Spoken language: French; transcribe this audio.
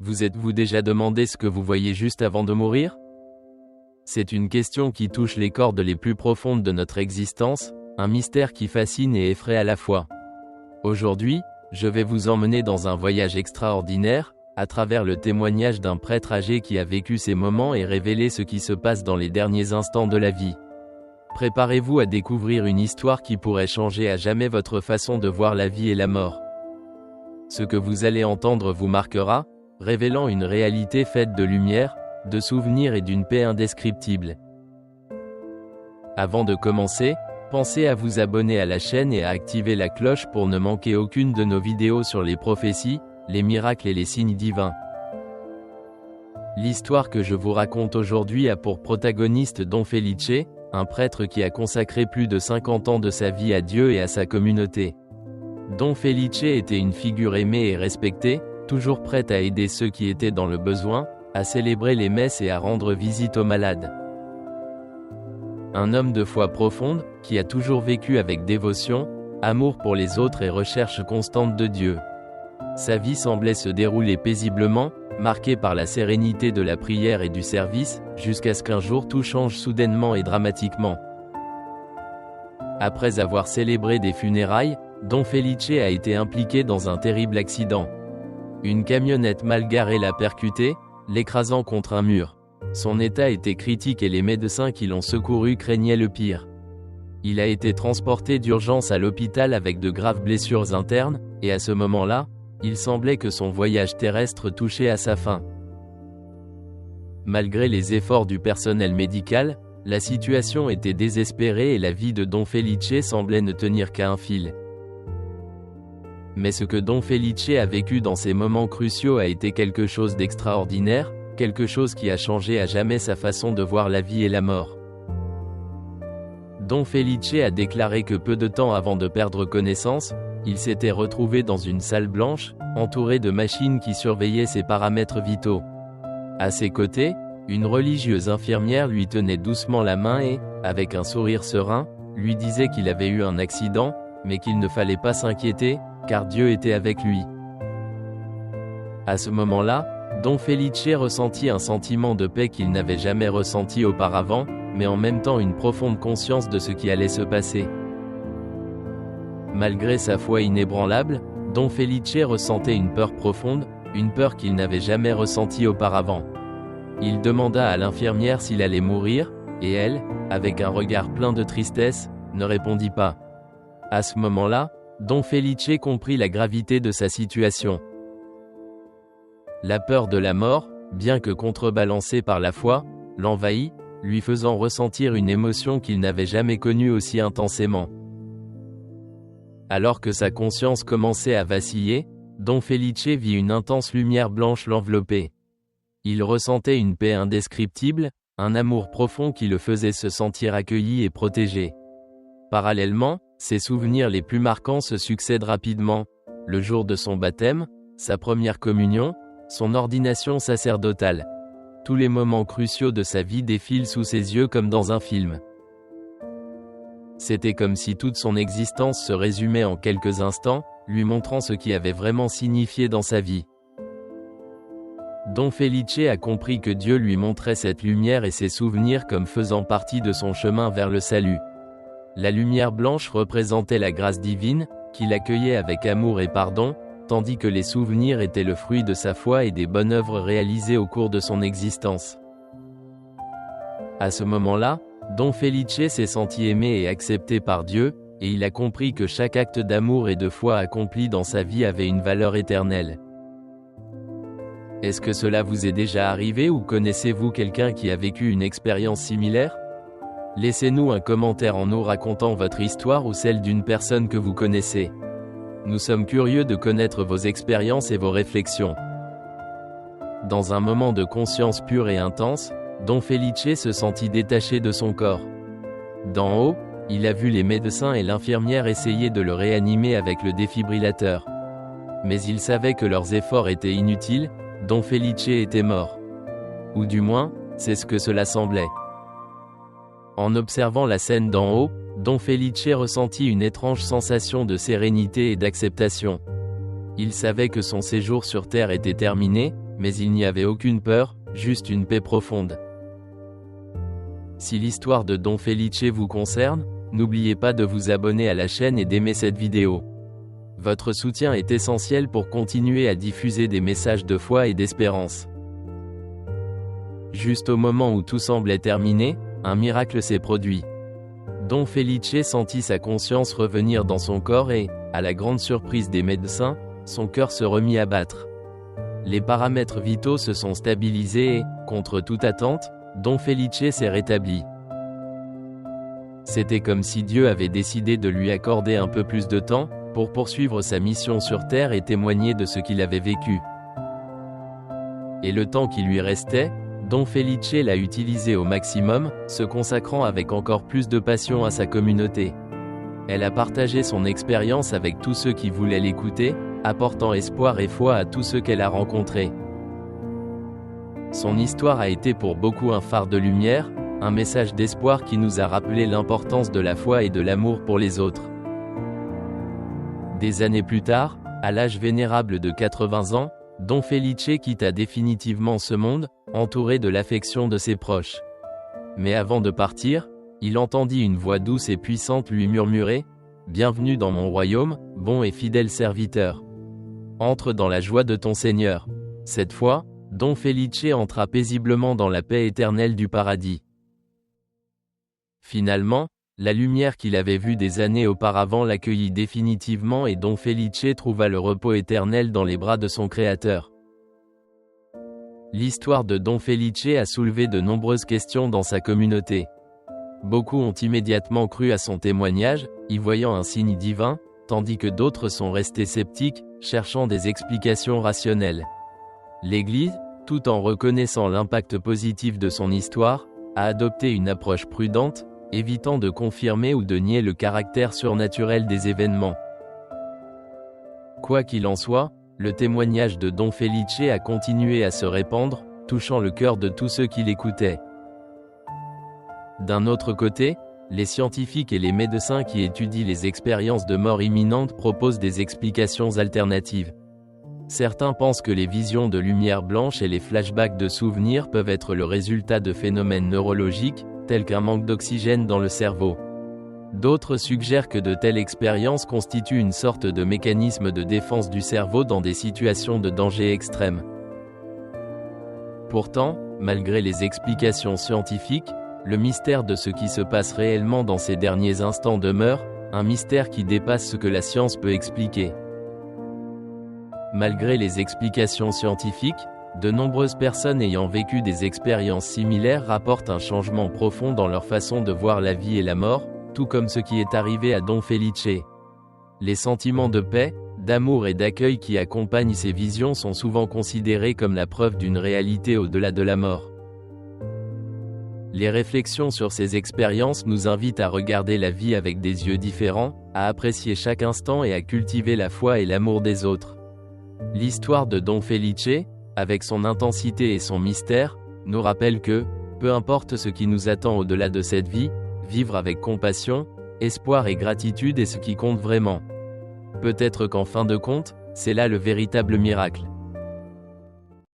Vous êtes-vous déjà demandé ce que vous voyez juste avant de mourir? C'est une question qui touche les cordes les plus profondes de notre existence, un mystère qui fascine et effraie à la fois. Aujourd'hui, je vais vous emmener dans un voyage extraordinaire, à travers le témoignage d'un prêtre âgé qui a vécu ces moments et révélé ce qui se passe dans les derniers instants de la vie. Préparez-vous à découvrir une histoire qui pourrait changer à jamais votre façon de voir la vie et la mort. Ce que vous allez entendre vous marquera, révélant une réalité faite de lumière, de souvenirs et d'une paix indescriptible. Avant de commencer, pensez à vous abonner à la chaîne et à activer la cloche pour ne manquer aucune de nos vidéos sur les prophéties, les miracles et les signes divins. L'histoire que je vous raconte aujourd'hui a pour protagoniste Don Felice, un prêtre qui a consacré plus de 50 ans de sa vie à Dieu et à sa communauté. Don Felice était une figure aimée et respectée, toujours prête à aider ceux qui étaient dans le besoin, à célébrer les messes et à rendre visite aux malades. Un homme de foi profonde, qui a toujours vécu avec dévotion, amour pour les autres et recherche constante de Dieu. Sa vie semblait se dérouler paisiblement, marquée par la sérénité de la prière et du service, jusqu'à ce qu'un jour tout change soudainement et dramatiquement. Après avoir célébré des funérailles, Don Felice a été impliqué dans un terrible accident. Une camionnette mal garée l'a percuté, l'écrasant contre un mur. Son état était critique et les médecins qui l'ont secouru craignaient le pire. Il a été transporté d'urgence à l'hôpital avec de graves blessures internes, et à ce moment-là, il semblait que son voyage terrestre touchait à sa fin. Malgré les efforts du personnel médical, la situation était désespérée et la vie de Don Felice semblait ne tenir qu'à un fil. Mais ce que Don Felice a vécu dans ces moments cruciaux a été quelque chose d'extraordinaire, quelque chose qui a changé à jamais sa façon de voir la vie et la mort. Don Felice a déclaré que peu de temps avant de perdre connaissance, il s'était retrouvé dans une salle blanche, entouré de machines qui surveillaient ses paramètres vitaux. À ses côtés, une religieuse infirmière lui tenait doucement la main et, avec un sourire serein, lui disait qu'il avait eu un accident, mais qu'il ne fallait pas s'inquiéter, car Dieu était avec lui. À ce moment-là, Don Felice ressentit un sentiment de paix qu'il n'avait jamais ressenti auparavant, mais en même temps une profonde conscience de ce qui allait se passer. Malgré sa foi inébranlable, Don Felice ressentait une peur profonde, une peur qu'il n'avait jamais ressentie auparavant. Il demanda à l'infirmière s'il allait mourir, et elle, avec un regard plein de tristesse, ne répondit pas. À ce moment-là, Don Felice comprit la gravité de sa situation. La peur de la mort, bien que contrebalancée par la foi, l'envahit, lui faisant ressentir une émotion qu'il n'avait jamais connue aussi intensément. Alors que sa conscience commençait à vaciller, Don Felice vit une intense lumière blanche l'envelopper. Il ressentait une paix indescriptible, un amour profond qui le faisait se sentir accueilli et protégé. Parallèlement, ses souvenirs les plus marquants se succèdent rapidement. Le jour de son baptême, sa première communion, son ordination sacerdotale. Tous les moments cruciaux de sa vie défilent sous ses yeux comme dans un film. C'était comme si toute son existence se résumait en quelques instants, lui montrant ce qui avait vraiment signifié dans sa vie. Don Felice a compris que Dieu lui montrait cette lumière et ses souvenirs comme faisant partie de son chemin vers le salut. La lumière blanche représentait la grâce divine, qu'il accueillait avec amour et pardon, tandis que les souvenirs étaient le fruit de sa foi et des bonnes œuvres réalisées au cours de son existence. À ce moment-là, Don Felice s'est senti aimé et accepté par Dieu, et il a compris que chaque acte d'amour et de foi accompli dans sa vie avait une valeur éternelle. Est-ce que cela vous est déjà arrivé ou connaissez-vous quelqu'un qui a vécu une expérience similaire? Laissez-nous un commentaire en nous racontant votre histoire ou celle d'une personne que vous connaissez. Nous sommes curieux de connaître vos expériences et vos réflexions. Dans un moment de conscience pure et intense, Don Felice se sentit détaché de son corps. D'en haut, il a vu les médecins et l'infirmière essayer de le réanimer avec le défibrillateur. Mais il savait que leurs efforts étaient inutiles, Don Felice était mort. Ou du moins, c'est ce que cela semblait. En observant la scène d'en haut, Don Felice ressentit une étrange sensation de sérénité et d'acceptation. Il savait que son séjour sur Terre était terminé, mais il n'y avait aucune peur, juste une paix profonde. Si l'histoire de Don Felice vous concerne, n'oubliez pas de vous abonner à la chaîne et d'aimer cette vidéo. Votre soutien est essentiel pour continuer à diffuser des messages de foi et d'espérance. Juste au moment où tout semblait terminé, un miracle s'est produit. Don Felice sentit sa conscience revenir dans son corps et, à la grande surprise des médecins, son cœur se remit à battre. Les paramètres vitaux se sont stabilisés et, contre toute attente, Don Felice s'est rétabli. C'était comme si Dieu avait décidé de lui accorder un peu plus de temps, pour poursuivre sa mission sur Terre et témoigner de ce qu'il avait vécu. Et le temps qui lui restait, Don Felice l'a utilisé au maximum, se consacrant avec encore plus de passion à sa communauté. Elle a partagé son expérience avec tous ceux qui voulaient l'écouter, apportant espoir et foi à tous ceux qu'elle a rencontrés. Son histoire a été pour beaucoup un phare de lumière, un message d'espoir qui nous a rappelé l'importance de la foi et de l'amour pour les autres. Des années plus tard, à l'âge vénérable de 80 ans, Don Felice quitta définitivement ce monde, entouré de l'affection de ses proches. Mais avant de partir, il entendit une voix douce et puissante lui murmurer « Bienvenue dans mon royaume, bon et fidèle serviteur. Entre dans la joie de ton Seigneur. » Cette fois, Don Felice entra paisiblement dans la paix éternelle du paradis. Finalement, la lumière qu'il avait vue des années auparavant l'accueillit définitivement et Don Felice trouva le repos éternel dans les bras de son Créateur. L'histoire de Don Felice a soulevé de nombreuses questions dans sa communauté. Beaucoup ont immédiatement cru à son témoignage, y voyant un signe divin, tandis que d'autres sont restés sceptiques, cherchant des explications rationnelles. L'Église, tout en reconnaissant l'impact positif de son histoire, a adopté une approche prudente, évitant de confirmer ou de nier le caractère surnaturel des événements. Quoi qu'il en soit, le témoignage de Don Felice a continué à se répandre, touchant le cœur de tous ceux qui l'écoutaient. D'un autre côté, les scientifiques et les médecins qui étudient les expériences de mort imminente proposent des explications alternatives. Certains pensent que les visions de lumière blanche et les flashbacks de souvenirs peuvent être le résultat de phénomènes neurologiques, tels qu'un manque d'oxygène dans le cerveau. D'autres suggèrent que de telles expériences constituent une sorte de mécanisme de défense du cerveau dans des situations de danger extrême. Pourtant, malgré les explications scientifiques, le mystère de ce qui se passe réellement dans ces derniers instants demeure, un mystère qui dépasse ce que la science peut expliquer. Malgré les explications scientifiques, de nombreuses personnes ayant vécu des expériences similaires rapportent un changement profond dans leur façon de voir la vie et la mort, tout comme ce qui est arrivé à Don Felice. Les sentiments de paix, d'amour et d'accueil qui accompagnent ces visions sont souvent considérés comme la preuve d'une réalité au-delà de la mort. Les réflexions sur ces expériences nous invitent à regarder la vie avec des yeux différents, à apprécier chaque instant et à cultiver la foi et l'amour des autres. L'histoire de Don Felice, avec son intensité et son mystère, nous rappelle que, peu importe ce qui nous attend au-delà de cette vie, vivre avec compassion, espoir et gratitude est ce qui compte vraiment. Peut-être qu'en fin de compte, c'est là le véritable miracle.